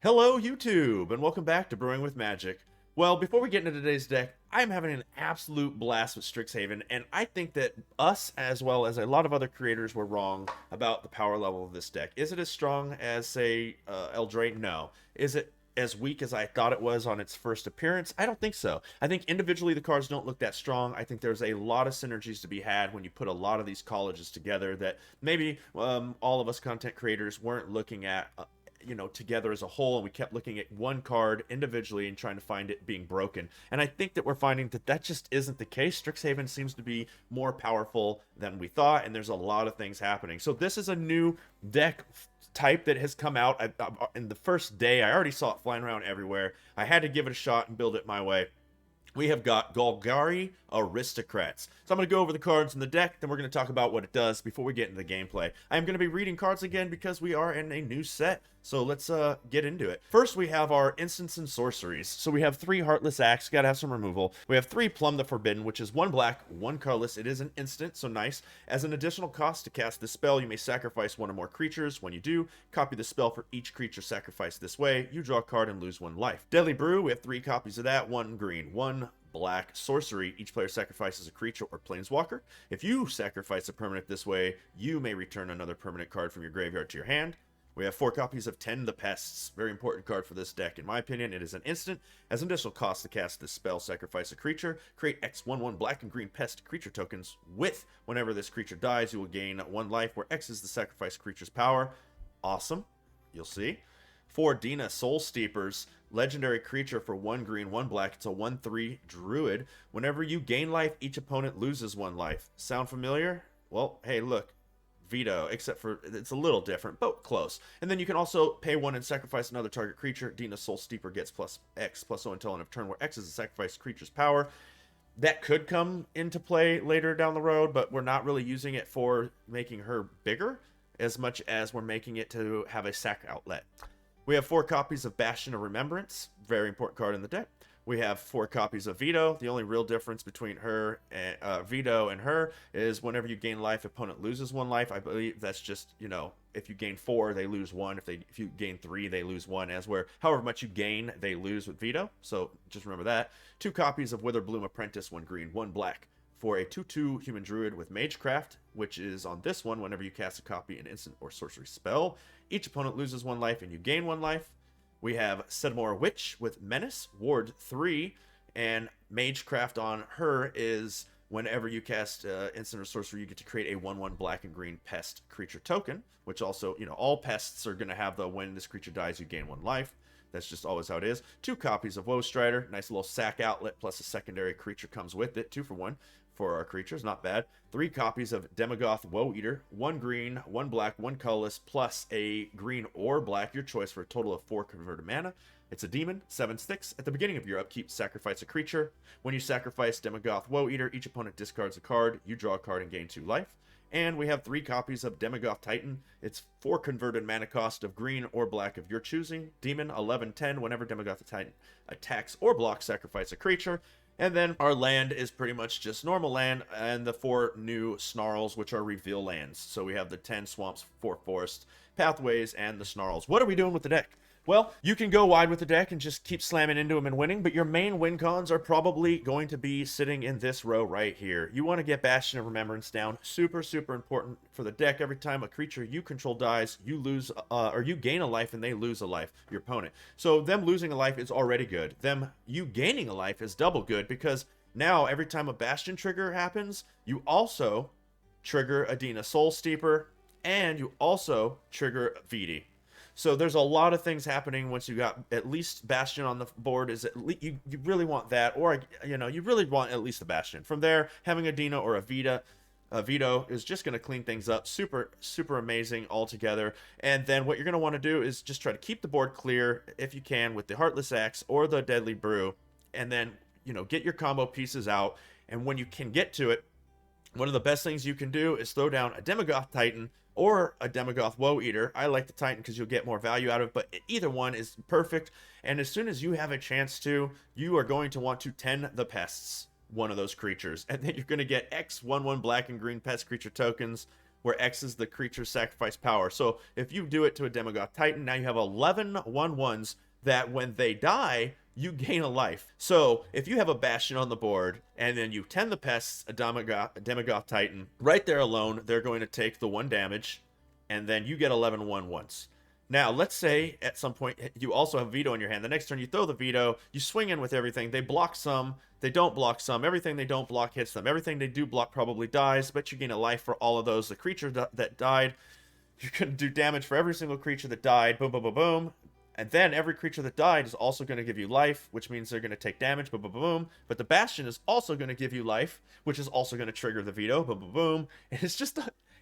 Hello YouTube, and welcome back to Brewing with Magic. Well, before we get into today's deck, I'm having an absolute blast with Strixhaven, and I think that us, as well as a lot of other creators, were wrong about the power level of this deck. Is it as strong as, say, Eldraine? No. Is it as weak as I thought it was on its first appearance? I don't think so. I think individually the cards don't look that strong. I think there's a lot of synergies to be had when you put a lot of these colleges together that maybe all of us content creators weren't looking at together as a whole, and we kept looking at one card individually and trying to find it being broken. And I think that we're finding that that just isn't the case. Strixhaven seems to be more powerful than we thought, and there's a lot of things happening. So this is a new deck type that has come out in the first day. I already saw it flying around everywhere. I had to give it a shot and build it my way. We have got Golgari Aristocrats. So I'm going to go over the cards in the deck, then we're going to talk about what it does before we get into the gameplay. I'm going to be reading cards again because we are in a new set, so let's get into it. First, we have our instants and sorceries. So we have 3 Heartless Axe, got to have some removal. We have 3 Plumb the Forbidden, which is 1 black, 1 colorless. It is an instant, so nice. As an additional cost to cast this spell, you may sacrifice 1 or more creatures. When you do, copy the spell for each creature sacrificed this way. You draw a card and lose 1 life. Deadly Brew, we have 3 copies of that. 1 green, 1 black. Sorcery, each player sacrifices a creature or planeswalker. If you sacrifice a permanent this way, you may return another permanent card from your graveyard to your hand. We have 4 copies of Tend the Pests. Very important card for this deck. In my opinion, it is an instant. As an additional cost to cast this spell, sacrifice a creature. Create X1/1 black and green pest creature tokens with, whenever this creature dies, you will gain 1 life, where X is the sacrifice creature's power. Awesome. You'll see. 4 Dina Soul Steepers. Legendary creature for 1 green, 1 black. It's a 1/3 druid. Whenever you gain life, each opponent loses 1 life. Sound familiar? Well, hey, look. Vito, except for it's a little different, but close. And then you can also pay 1 and sacrifice another target creature. Dina Soul Steeper gets plus X, +0 until end of turn, where X is the sacrifice creature's power. That could come into play later down the road, but we're not really using it for making her bigger as much as we're making it to have a sack outlet. We have 4 copies of Bastion of Remembrance, very important card in the deck. We have 4 copies of Vito. The only real difference between her and Vito and her is whenever you gain life, opponent loses 1 life. I believe that's just, if you gain 4, they lose 1. If you gain 3, they lose 1. As where, however much you gain, they lose with Vito. So just remember that. 2 copies of Witherbloom Apprentice, 1 green, 1 black. For a 2/2 human druid with Magecraft, which is on this one, whenever you cast a copy, an instant or sorcery spell, each opponent loses 1 life and you gain 1 life. We have Sedmore Witch with Menace, Ward 3, and Magecraft on her is whenever you cast instant or sorcery, you get to create a 1/1 black and green pest creature token, which also, all pests are going to have the when this creature dies, you gain 1 life. That's just always how it is. 2 copies of Woe Strider, nice little sack outlet, plus a secondary creature comes with it, 2 for 1 for our creatures, not bad. 3 copies of Demogoth Woe Eater, 1 green, 1 black, 1 colorless, plus a green or black, your choice, for a total of 4 converted mana. It's a demon, 7/6. At the beginning of your upkeep, sacrifice a creature. When you sacrifice Demogoth Woe Eater, each opponent discards a card. You draw a card and gain 2 life. And we have 3 copies of Demogoth Titan. It's 4 converted mana cost of green or black of your choosing. Demon, 11/10. Whenever Demogoth Titan attacks or blocks, sacrifice a creature. And then our land is pretty much just normal land, and the 4 new Snarls, which are reveal lands. So we have the 10 swamps, 4 forests, pathways, and the Snarls. What are we doing with the deck? Well, you can go wide with the deck and just keep slamming into them and winning, but your main win cons are probably going to be sitting in this row right here. You want to get Bastion of Remembrance down. Super, super important for the deck. Every time a creature you control dies, you lose, or you gain a life and they lose a life, your opponent. So them losing a life is already good. You gaining a life is double good, because now every time a Bastion trigger happens, you also trigger a Dina Soul Steeper, and you also trigger Viti. So there's a lot of things happening once you got at least Bastion on the board. Is at least you really want that, or you really want at least the Bastion. From there, having a Dina or a Vito is just going to clean things up. Super, super amazing altogether. And then what you're going to want to do is just try to keep the board clear if you can with the Heartless Axe or the Deadly Brew, and then get your combo pieces out. And when you can get to it, one of the best things you can do is throw down a Demogoth Titan or a Demogoth Woe Eater. I like the Titan because you'll get more value out of it, but either one is perfect. And as soon as you have a chance to, you are going to want to Tend the Pests, one of those creatures. And then you're going to get X 1/1 black and green pest creature tokens where X is the creature's sacrifice power. So if you do it to a Demogoth Titan, now you have 11 1/1s that when they die, you gain a life. So if you have a Bastion on the board and then you tend the Pests, a Demogoth Titan, right there alone, they're going to take the 1 damage, and then you get 11 1/1s. Now, let's say at some point you also have Vito in your hand. The next turn you throw the Vito, you swing in with everything. They block some, they don't block some. Everything they don't block hits them. Everything they do block probably dies, but you gain a life for all of those. The creature that died, you're going to do damage for every single creature that died. Boom, boom, boom, boom. And then every creature that died is also going to give you life, which means they're going to take damage. Boom, boom, boom, boom. But the Bastion is also going to give you life, which is also going to trigger the Vito. Boom, boom, boom. And it's just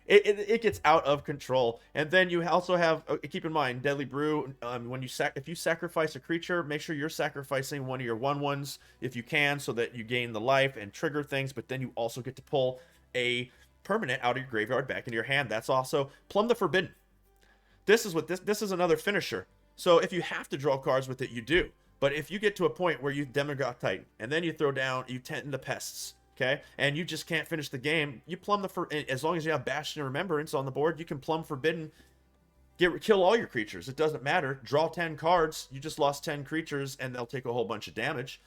it gets out of control. And then you also have, keep in mind, Deadly Brew, when you if you sacrifice a creature, make sure you're sacrificing one of your 1/1s if you can, so that you gain the life and trigger things. But then you also get to pull a permanent out of your graveyard back into your hand. That's also Plumb the Forbidden. This is what this is another finisher. So if you have to draw cards with it, you do. But if you get to a point where you Demogoth Titan, and then you throw down, you tend the Pests, okay, and you just can't finish the game, you plumb as long as you have Bastion of Remembrance on the board, you can plumb Forbidden, kill all your creatures. It doesn't matter. Draw 10 cards. You just lost 10 creatures, and they'll take a whole bunch of damage.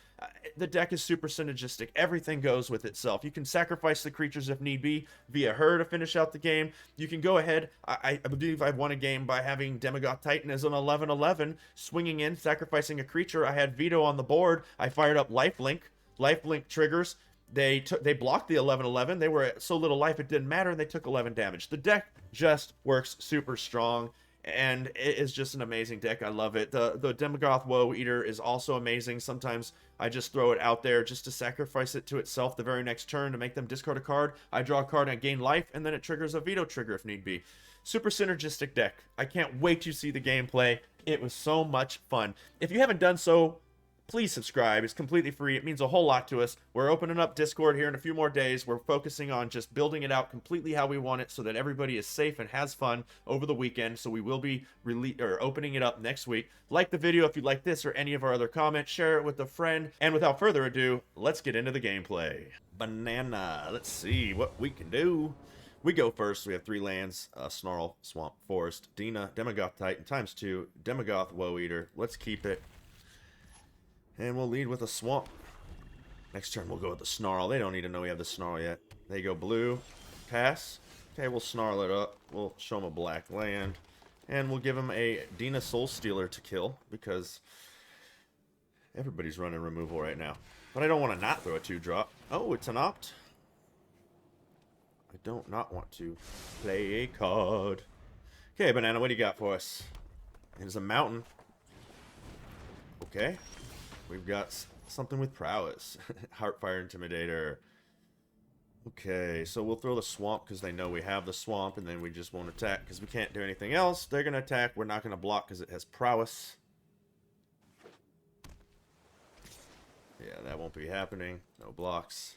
The deck is super synergistic. Everything goes with itself. You can sacrifice the creatures if need be via her to finish out the game. You can go ahead. I believe I've won a game by having Demogoth Titan as an 11/11, swinging in, sacrificing a creature. I had Vito on the board. I fired up Lifelink. Lifelink triggers. They blocked the 11/11. They were at so little life it didn't matter, and they took 11 damage. The deck just works super strong, and it is just an amazing deck. I love it. The Demogoth Woe Eater is also amazing. Sometimes I just throw it out there just to sacrifice it to itself the very next turn to make them discard a card. I draw a card and I gain life, and then it triggers a Vito trigger if need be. Super synergistic deck. I can't wait to see the gameplay. It was so much fun. If you haven't done so, please subscribe. It's completely free. It means a whole lot to us. We're opening up Discord here in a few more days. We're focusing on just building it out completely how we want it so that everybody is safe and has fun over the weekend. So we will be opening it up next week. Like the video if you like this or any of our other comments. Share it with a friend. And without further ado, let's get into the gameplay. Banana. Let's see what we can do. We go first. We have 3 lands. Snarl, Swamp, Forest, Dina, Demogoth Titan, ×2, Demogoth Woe Eater. Let's keep it. And we'll lead with a Swamp. Next turn, we'll go with the Snarl. They don't need to know we have the Snarl yet. They go blue. Pass. Okay, we'll Snarl it up. We'll show them a black land. And we'll give them a Dina Soul Stealer to kill, because everybody's running removal right now. But I don't want to not throw a 2-drop. Oh, it's an opt. I don't not want to play a card. Okay, Banana, what do you got for us? Here's a mountain. Okay. We've got something with prowess. Heartfire Intimidator. Okay, so we'll throw the Swamp because they know we have the Swamp, and then we just won't attack because we can't do anything else. They're going to attack. We're not going to block because it has prowess. Yeah, that won't be happening. No blocks.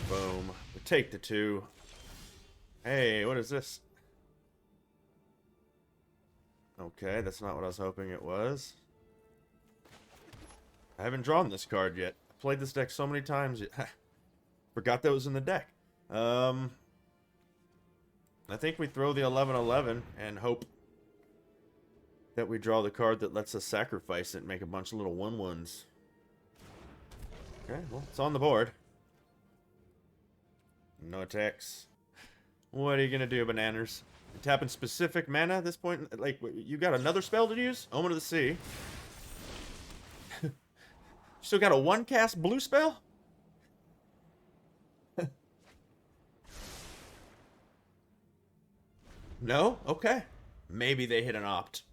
Boom. We take the 2. Hey, what is this? Okay, that's not what I was hoping it was. I haven't drawn this card yet. I played this deck so many times. Forgot that was in the deck. I think we throw the 11/11 and hope that we draw the card that lets us sacrifice it and make a bunch of little 1/1s. Okay, well, it's on the board. No attacks. What are you gonna do, Bananas? You're tapping specific mana at this point? Like, you got another spell to use? Omen of the Sea. Still got a 1-cast blue spell? No? Okay. Maybe they hit an opt.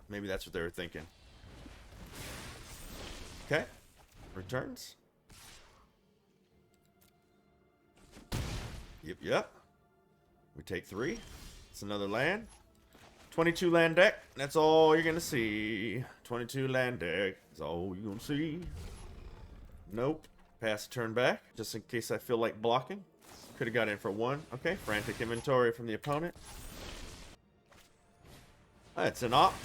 Maybe that's what they were thinking. Okay. Returns. Yep. We take 3. It's another land. 22 land deck. That's all you're gonna see. 22 land deck. That's all you're gonna see. Nope. Pass turn back, just in case I feel like blocking. Could have got in for 1. Okay. Frantic inventory from the opponent. That's an opt.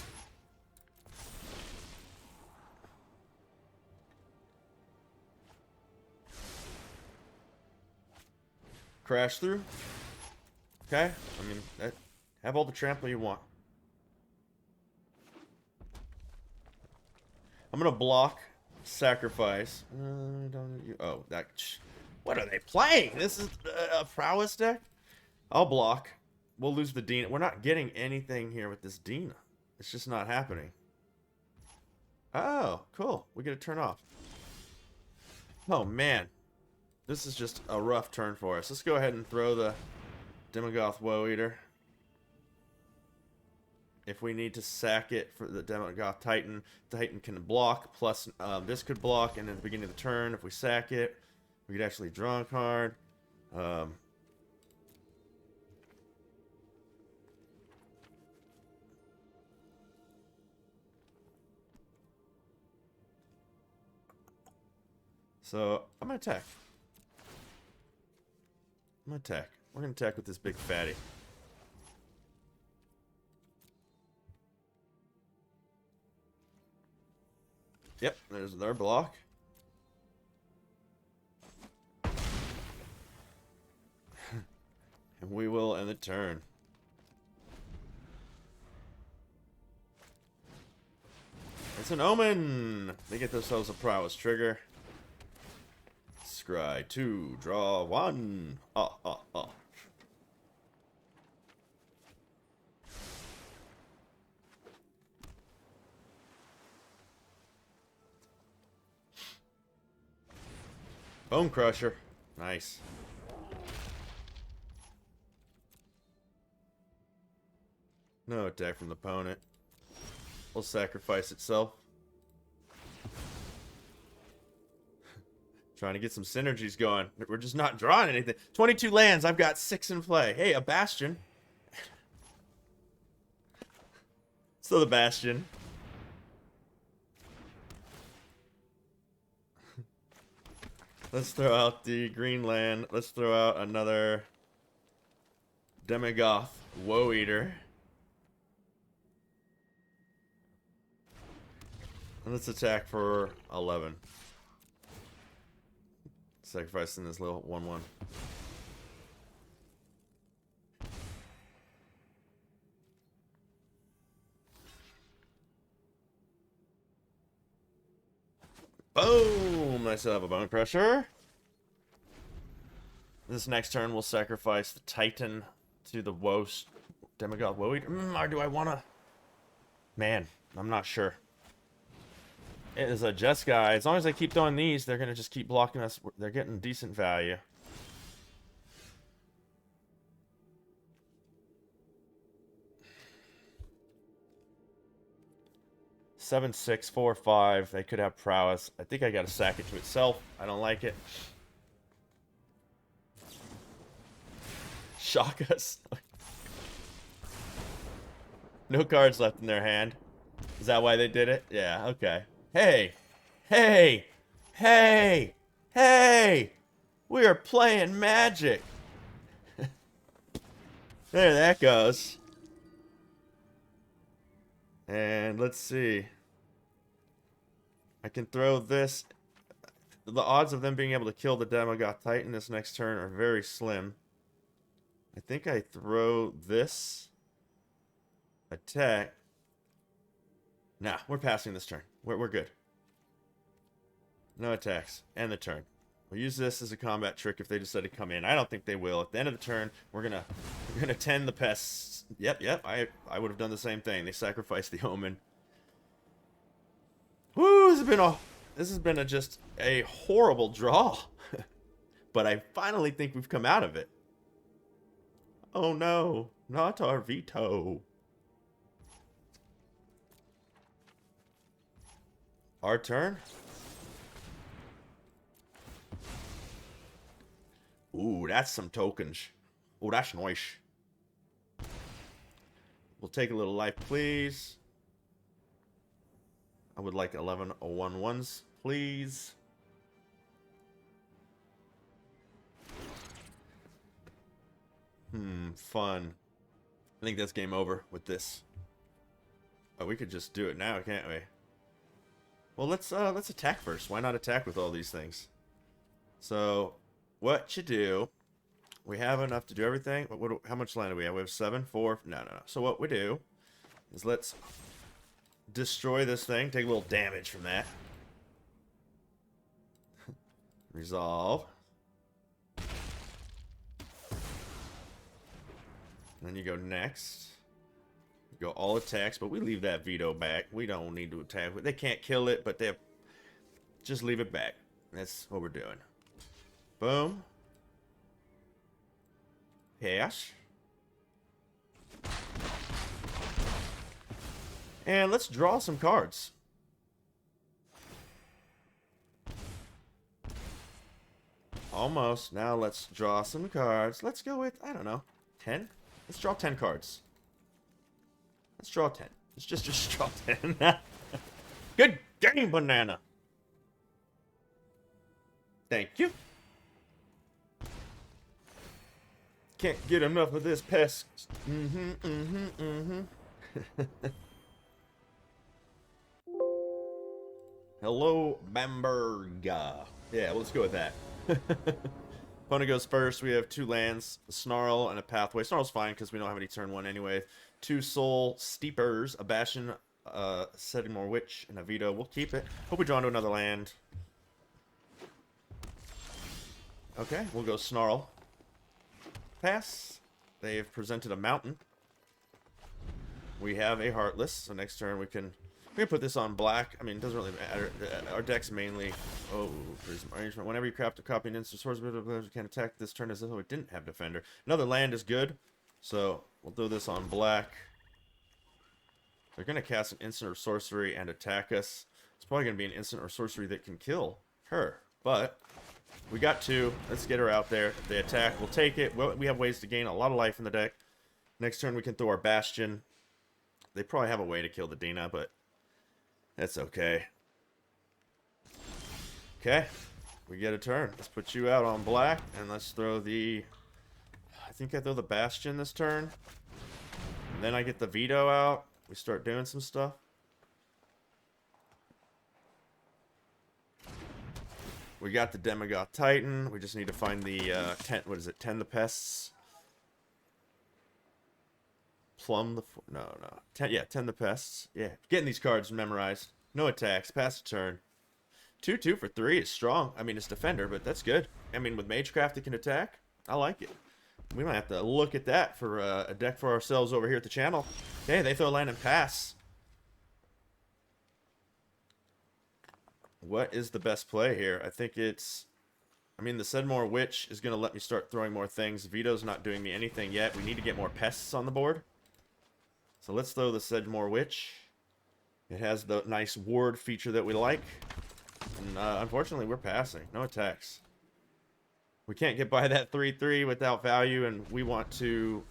Crash through. Okay. I mean, have all the trample you want. I'm gonna block, sacrifice. Oh, that. What are they playing? This is a prowess deck. I'll block. We'll lose the Dina. We're not getting anything here with this Dina. It's just not happening. Oh, cool. We get a turn off. Oh, man. This is just a rough turn for us. Let's go ahead and throw the Demogoth Woe Eater. If we need to sack it for the Demogoth Titan, Titan can block, plus this could block, and at the beginning of the turn, if we sack it, we could actually draw a card. So, I'm going to attack. I'm going to attack. We're going to attack with this big fatty. Yep, there's their block. And we will end the turn. It's an omen! They get themselves a prowess trigger. Scry 2, draw 1. Bone Crusher. Nice. No attack from the opponent. Will sacrifice itself. Trying to get some synergies going. We're just not drawing anything. 22 lands. I've got 6 in play. Hey, a Bastion. Still the Bastion. Let's throw out the green land. Let's throw out another Demogoth Woe Eater. And let's attack for 11. Sacrificing this little 1/1. Boom! I still have a Bone Crusher. This next turn we'll sacrifice the Titan to the Demogoth Woe Eater. Or do I wanna? Man, I'm not sure. It is a Jeskai. As long as I keep throwing these, they're gonna just keep blocking us. They're getting decent value. Seven, 6, 4, 5. They could have prowess. I think I gotta sack it to itself. I don't like it. Shock us. No cards left in their hand. Is that why they did it? Yeah, okay. Hey! Hey! Hey! Hey! We are playing Magic! There that goes. And let's see. I can throw this. The odds of them being able to kill the Demogoth Titan this next turn are very slim. I think I throw this. Attack. Nah, we're passing this turn. We're good. No attacks. End the turn. We'll use this as a combat trick if they decide to come in. I don't think they will. At the end of the turn, we're gonna tend the pests. Yep. I would have done the same thing. They sacrificed the omen. Woo! This has been just a horrible draw. But I finally think we've come out of it. Oh no, not our Vito. Our turn. Ooh, that's some tokens. Ooh, that's nice. We'll take a little life, please. I would like 11 1/1s, please. Fun. I think that's game over with this. Oh, we could just do it now, can't we? Well, let's attack first. Why not attack with all these things? So, what you do We have enough to do everything. How much land do we have? We have 7, 4. No. So what we do is let's destroy this thing. Take a little damage from that. Resolve. Then you go next. You go all attacks, but we leave that Vito back. We don't need to attack. They can't kill it, but they just leave it back. That's what we're doing. Boom. Cash. And let's draw some cards. Almost. Now let's draw some cards. Let's go with, I don't know, 10? Let's draw 10 cards. Let's draw 10. Let's just draw 10. Good game, banana. Thank you. Can't get enough of this pest. Hello, Bamberga. Yeah, let's go with that. Opponent goes first. We have 2 lands, a Snarl, and a Pathway. Snarl's fine because we don't have any turn 1 anyway. 2 Soul Steepers, a Bastion, Setting More Witch, and a Vito. We'll keep it. Hope we draw into another land. Okay, we'll go Snarl. Pass. They've presented a Mountain. We have a Heartless, so next turn we can put this on black. I mean, it doesn't really matter. Our deck's mainly... Oh, Prism Arrangement. Whenever you craft a copy and instant source, you can attack this turn as though it didn't have Defender. Another land is good, so we'll throw this on black. They're going to cast an instant or sorcery and attack us. It's probably going to be an instant or sorcery that can kill her, but we got 2. Let's get her out there. If they attack, we'll take it. We have ways to gain a lot of life in the deck. Next turn, we can throw our Bastion. They probably have a way to kill the Dina, but that's okay. Okay, we get a turn. Let's put you out on black, and let's throw the... I think I throw the Bastion this turn. And then I get the Vito out. We start doing some stuff. We got the Demagoth Titan. We just need to find the 10. What is it? 10 the pests. Plumb the... No. 10, yeah, 10 the pests. Yeah, getting these cards memorized. No attacks. Pass a turn. 2/2 for 3 is strong. I mean, it's Defender, but that's good. I mean, with Magecraft, it can attack. I like it. We might have to look at that for a deck for ourselves over here at the channel. Okay, they throw land and pass. What is the best play here? I think it's... I mean, the Sedmore Witch is going to let me start throwing more things. Vito's not doing me anything yet. We need to get more pests on the board. So let's throw the Sedmore Witch. It has the nice ward feature that we like. And unfortunately, we're passing. No attacks. We can't get by that 3/3 without value, and we want the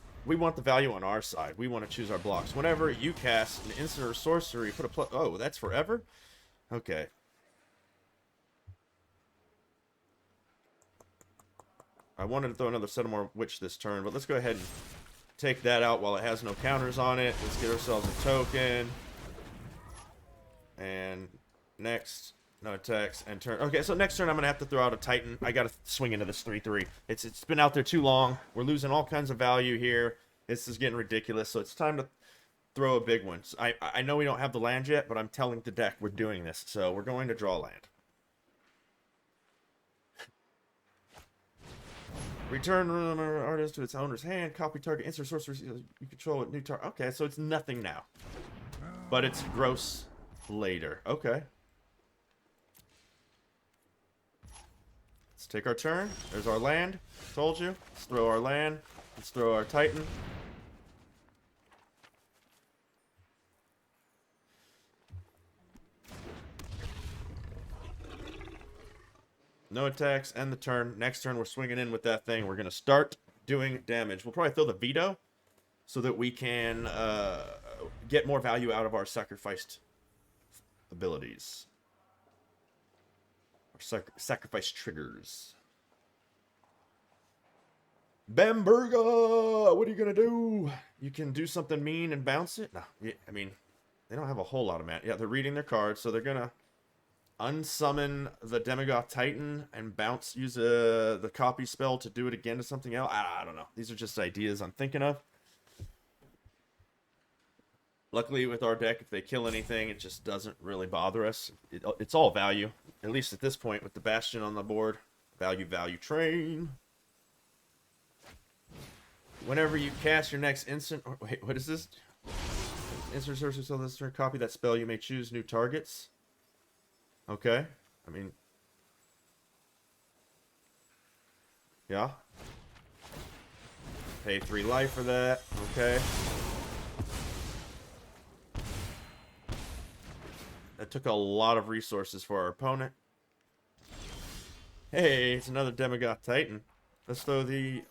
value on our side. We want to choose our blocks. Whenever you cast an instant or sorcery, put a plus... Oh, that's forever? Okay. I wanted to throw another Sedmore Witch this turn, but let's go ahead and take that out while it has no counters on it. Let's get ourselves a token. And next, no attacks, and turn. Okay, so next turn I'm going to have to throw out a Titan. I got to swing into this 3/3. It's been out there too long. We're losing all kinds of value here. This is getting ridiculous, so it's time to throw a big one. So I know we don't have the land yet, but I'm telling the deck we're doing this, so we're going to draw land. Return artist to its owner's hand. Copy target instant sorcery you control with new target. Okay, so it's nothing now. But it's gross later. Okay. Let's take our turn. There's our land. Told you. Let's throw our land. Let's throw our Titan. No attacks, end the turn. Next turn, we're swinging in with that thing. We're going to start doing damage. We'll probably throw the Vito so that we can get more value out of our sacrificed abilities. Our sacrifice triggers. Bamberga! What are you going to do? You can do something mean and bounce it? No, I mean, they don't have a whole lot of mana. Yeah, they're reading their cards, so they're going to... unsummon the Demigod Titan and use the copy spell to do it again to something else. I don't know. These are just ideas I'm thinking of. Luckily, with our deck, if they kill anything, it just doesn't really bother us. It's all value, at least at this point with the Bastion on the board. Value train. Whenever you cast your next instant... Wait, what is this? Instant sources on this turn. Copy that spell. You may choose new targets. Okay. I mean... Yeah. Pay 3 life for that. Okay. That took a lot of resources for our opponent. Hey, it's another Demigod Titan. Let's throw the...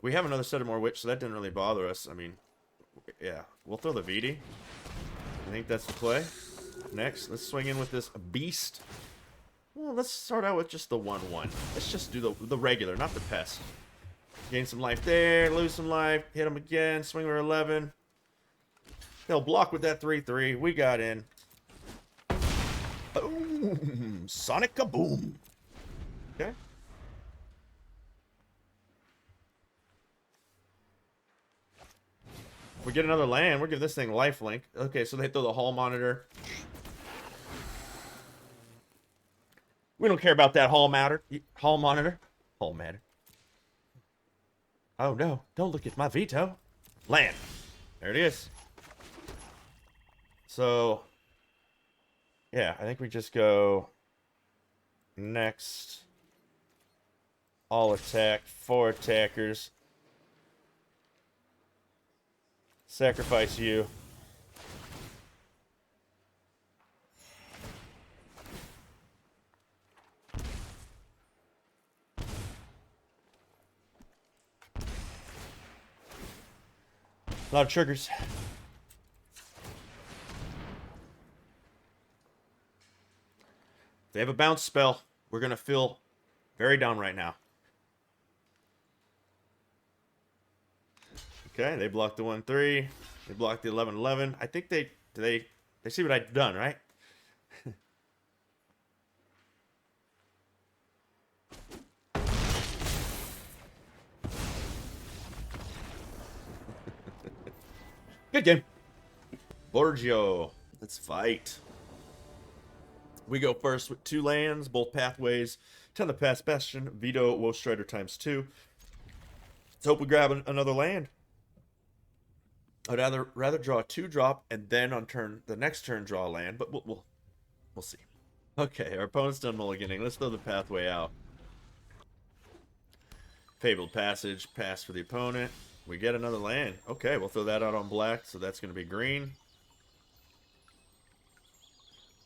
We have another set of more Witch, so that didn't really bother us. I mean, yeah. We'll throw the Viti. I think that's the play. Next, let's swing in with this Beast. Well, let's start out with just the 1/1. Let's just do the regular, not the Pest. Gain some life there, lose some life, hit him again, swing for 11. They'll block with that 3/3. We got in. Boom! Sonic kaboom! Okay. We get another land. We'll give this thing lifelink. Okay, so they throw the Hall Monitor. We don't care about that Hall Monitor. Hall Monitor. Hall Monitor. Oh no! Don't look at my Vito. Land. There it is. So, yeah, I think we just go next. All attack, 4 attackers. Sacrifice you. A lot of triggers. They have a bounce spell. We're going to feel very down right now. Okay, they blocked the 1/3. They blocked the 11/11. I think they see what I've done, right? Good game. Borgio. Let's fight. We go first with 2 lands, both pathways. 10 the past Bastion, Vito, Woe Strider ×2. Let's hope we grab another land. I'd rather draw a 2-drop and then on the next turn draw a land, but we'll see. Okay, our opponent's done mulliganing. Let's throw the pathway out. Fabled Passage, pass for the opponent. We get another land. Okay, we'll throw that out on black, so that's going to be green.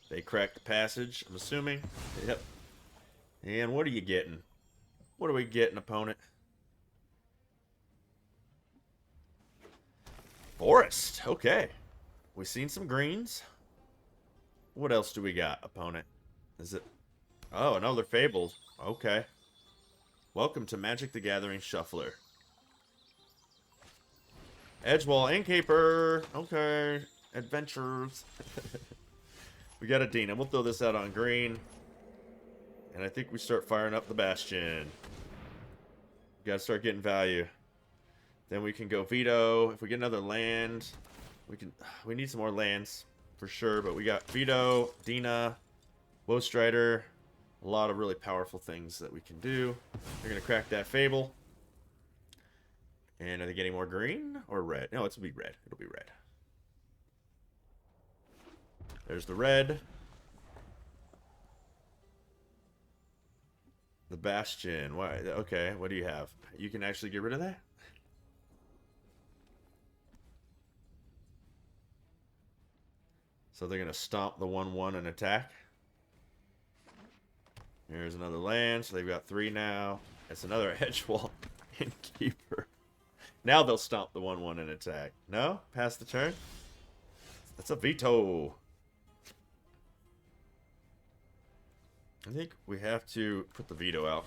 They crack the passage, I'm assuming. Yep. And what are you getting? What are we getting, opponent? Forest. Okay. We've seen some greens. What else do we got, opponent? Is it... Oh, another Fabled. Okay. Welcome to Magic the Gathering Shuffler. Edgewall, Innkeeper. Okay. Adventures. We got a Dina. We'll throw this out on green. And I think we start firing up the Bastion. We gotta start getting value. Then we can go Vito. If we get another land, we need some more lands for sure. But we got Vito, Dina, Woe Strider. A lot of really powerful things that we can do. They're gonna crack that Fable. And are they getting more green or red? No, it'll be red. It'll be red. There's the red. The Bastion. Why? Okay, what do you have? You can actually get rid of that? So they're going to stomp the 1/1 and attack. Here's another land. So they've got 3 now. That's another Edgewall Innkeeper. Now they'll stomp the 1/1 and attack. No? Pass the turn? That's a Vito. I think we have to put the Vito out.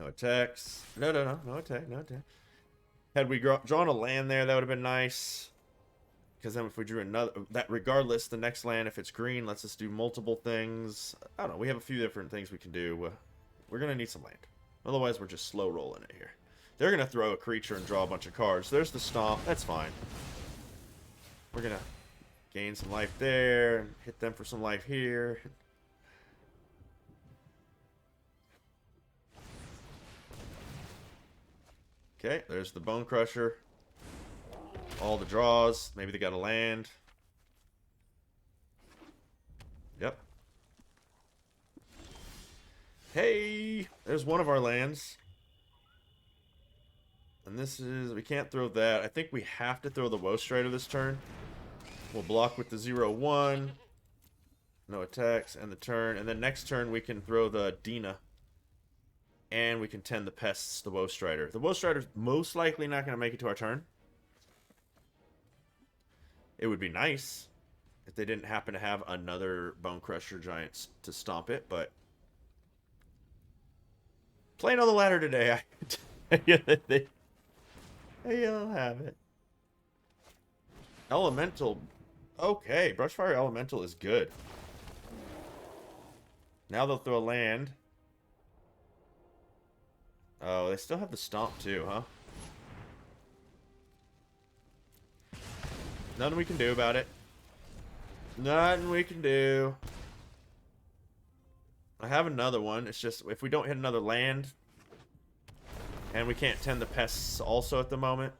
No attacks. No, no, no. No attack. No attack. Had we drawn a land there, that would have been nice. Because then if we drew another... that regardless, the next land, if it's green, lets us do multiple things. I don't know. We have a few different things we can do. We're going to need some land. Otherwise, we're just slow rolling it here. They're going to throw a creature and draw a bunch of cards. There's the stomp. That's fine. We're going to gain some life there. Hit them for some life here. Okay, there's the Bone Crusher. All the draws. Maybe they got a land. Yep. Hey! There's one of our lands. And this is... we can't throw that. I think we have to throw the Woe Strider this turn. We'll block with the 0/1. No attacks. And the turn. And then next turn we can throw the Dina. And we can tend the pests, the Woe Strider. The Woe Strider's most likely not going to make it to our turn. It would be nice if they didn't happen to have another Bone Crusher Giant to stomp it, but... playing on the ladder today, they'll have it. Elemental. Okay, Brushfire Elemental is good. Now they'll throw a land. Oh, they still have the stomp too, huh? Nothing we can do about it. Nothing we can do. I have another one. It's just if we don't hit another land, and we can't tend the pests also at the moment.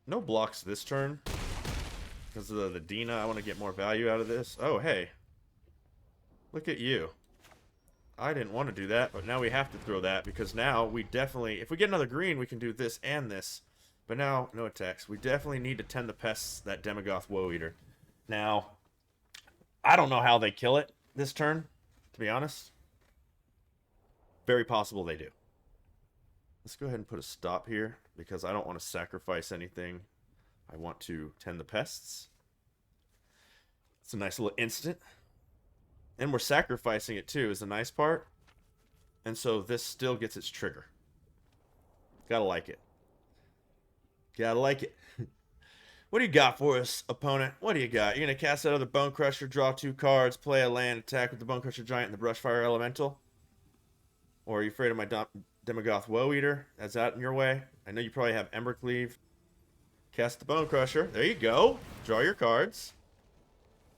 No blocks this turn. Because of the Dina, I want to get more value out of this. Oh, hey. Look at you. I didn't want to do that, but now we have to throw that. Because now we definitely... if we get another green, we can do this and this. But now, no attacks. We definitely need to tend the pests, that Demogoth Woe Eater. Now, I don't know how they kill it this turn, to be honest. Very possible they do. Let's go ahead and put a stop here, because I don't want to sacrifice anything. I want to tend the pests. It's a nice little instant. And we're sacrificing it too, is the nice part. And so this still gets its trigger. Gotta like it. Gotta like it. What do you got for us, opponent? What do you got? You're going to cast that other Bone Crusher, draw 2 cards, play a land, attack with the Bone Crusher Giant and the Brushfire Elemental? Or are you afraid of my Demogoth Woe Eater? Is that in your way? I know you probably have Embercleave. Cast the Bone Crusher. There you go. Draw your cards.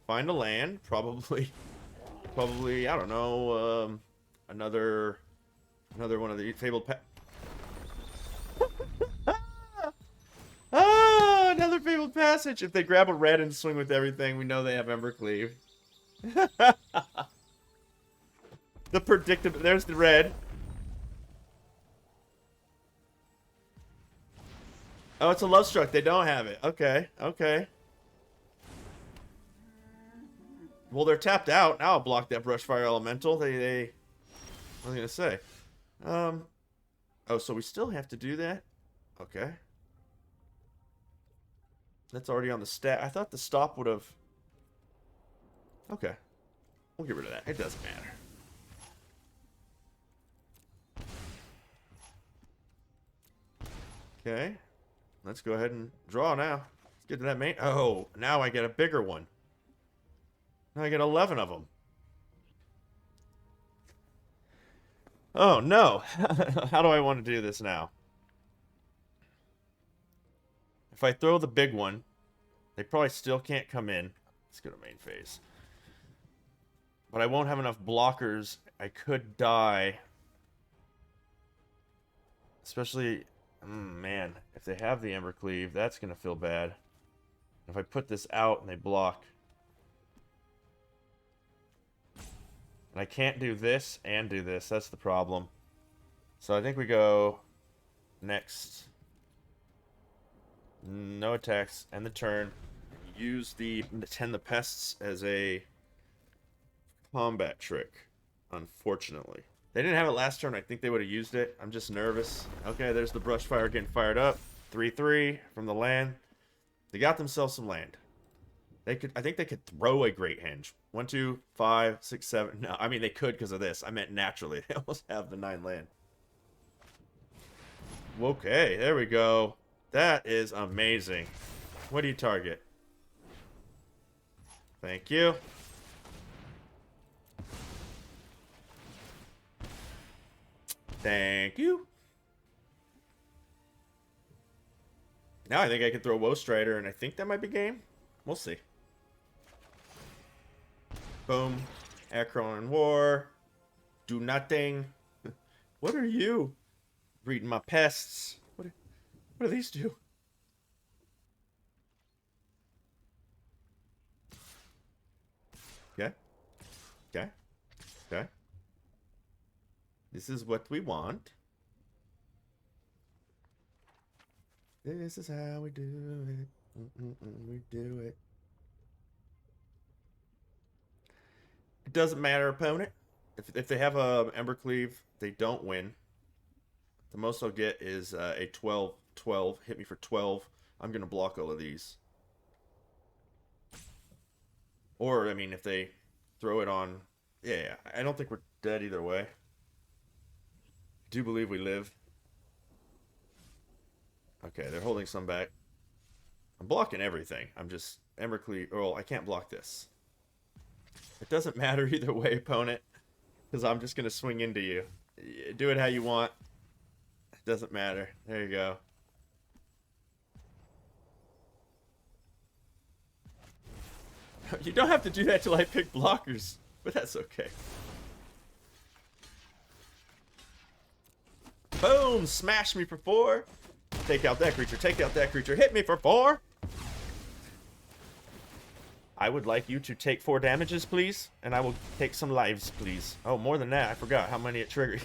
Find a land. Probably, I don't know, another one of the Fabled another Fabled Passage. If they grab a red and swing with everything, we know they have Embercleave. The predictable. There's the red. Oh, it's a Love Struck. They don't have it. Okay, okay. Well, they're tapped out. Now I'll block that Brushfire Elemental. What was I gonna say? Oh, so we still have to do that? Okay. That's already on the stat. I thought the stop would have... okay. We'll get rid of that. It doesn't matter. Okay. Let's go ahead and draw now. Let's get to that main... oh, now I get a bigger one. Now I get 11 of them. Oh, no. How do I want to do this now? If I throw the big one, they probably still can't come in. Let's go to main phase. But I won't have enough blockers. I could die. Especially... man, if they have the Embercleave, that's going to feel bad. If I put this out and they block... and I can't do this and do this. That's the problem. So I think we go next. No attacks. End the turn. Use the tend the pests as a combat trick, unfortunately. They didn't have it last turn. I think they would have used it. I'm just nervous. Okay, there's the Brushfire getting fired up. 3/3 from the land. They got themselves some land. They could, I think they could throw a Great Henge. 1, 2, 5, 6, 7. No, I mean they could because of this. I meant naturally. They almost have the 9 land. Okay, there we go. That is amazing. What do you target? Thank you. Thank you. Now I think I can throw Woe Strider, and I think that might be game. We'll see. Boom. Akron War. Do nothing. What are you? Breeding my pests. What do these do? Okay. Okay. Okay. This is what we want. This is how we do it. We do it. It doesn't matter, opponent. If they have a Embercleave, they don't win. The most I'll get is a 12-12. Hit me for 12. I'm going to block all of these. Or, I mean, if they throw it on... Yeah, I don't think we're dead either way. I do believe we live. Okay, they're holding some back. I'm blocking everything. I'm just... Embercleave... Oh, I can't block this. It doesn't matter either way, opponent. Because I'm just going to swing into you. Do it how you want. It doesn't matter. There you go. You don't have to do that till I pick blockers. But that's okay. Boom! Smash me for 4. Take out that creature. Take out that creature. Hit me for 4. I would like you to take 4 damages, please. And I will take some lives, please. Oh, more than that. I forgot how many it triggered.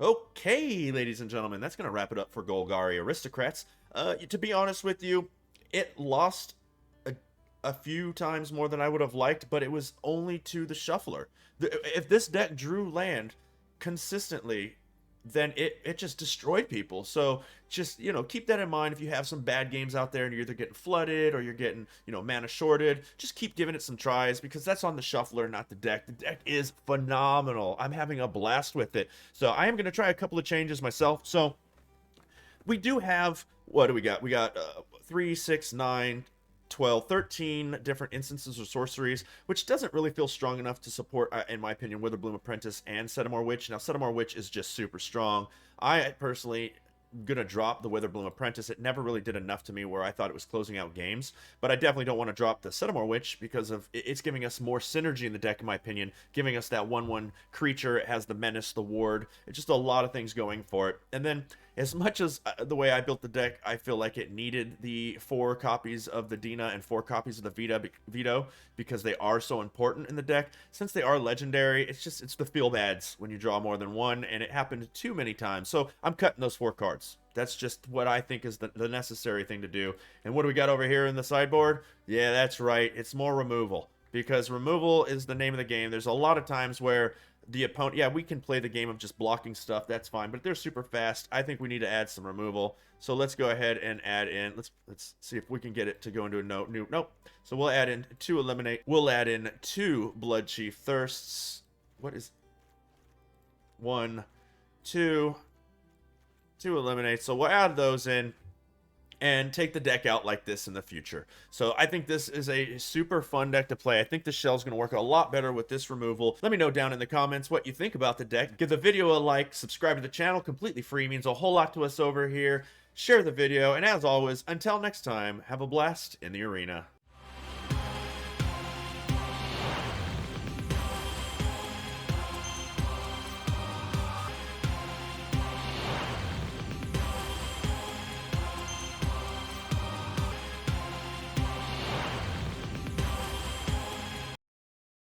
Okay, ladies and gentlemen. That's going to wrap it up for Golgari Aristocrats. To be honest with you, it lost a few times more than I would have liked, but it was only to the shuffler. If this deck drew land consistently, then it just destroyed people. So just, you know, keep that in mind. If you have some bad games out there and you're either getting flooded or you're getting, you know, mana shorted, just keep giving it some tries, because that's on the shuffler, not the deck. The deck is phenomenal. I'm having a blast with it. So I am going to try a couple of changes myself. So we do have, what do we got? We got 3, 6, 9, 12, 13 different instances of sorceries, which doesn't really feel strong enough to support, in my opinion, Witherbloom Apprentice and Sedamore Witch. Now, Sedamore Witch is just super strong. I personally gonna drop the Witherbloom Apprentice. It never really did enough to me where I thought it was closing out games, but I definitely don't want to drop the Sedamore Witch because of it's giving us more synergy in the deck, in my opinion, giving us that 1/1 creature. It has the menace, the ward. It's just a lot of things going for it. And then, as much as the way I built the deck, I feel like it needed the 4 copies of the Dina and 4 copies of the Vito because they are so important in the deck. Since they are legendary, it's the feel bads when you draw more than one, and it happened too many times. So I'm cutting those 4 cards. That's just what I think is the necessary thing to do. And what do we got over here in the sideboard? Yeah, that's right. It's more removal, because removal is the name of the game. There's a lot of times where the opponent, yeah, we can play the game of just blocking stuff, that's fine, but if they're super fast, I think we need to add some removal. So let's go ahead and add in, let's see if we can get it to go into a nope. So we'll add in 2 eliminate, we'll add in 2 Bloodchief Thirsts. What is 1, 2 eliminate? So we'll add those in and take the deck out like this in the future. So I think this is a super fun deck to play. I think the shell's going to work a lot better with this removal. Let me know down in the comments what you think about the deck. Give the video a like, subscribe to the channel, completely free, means a whole lot to us over here. Share the video, and as always, until next time, have a blast in the arena.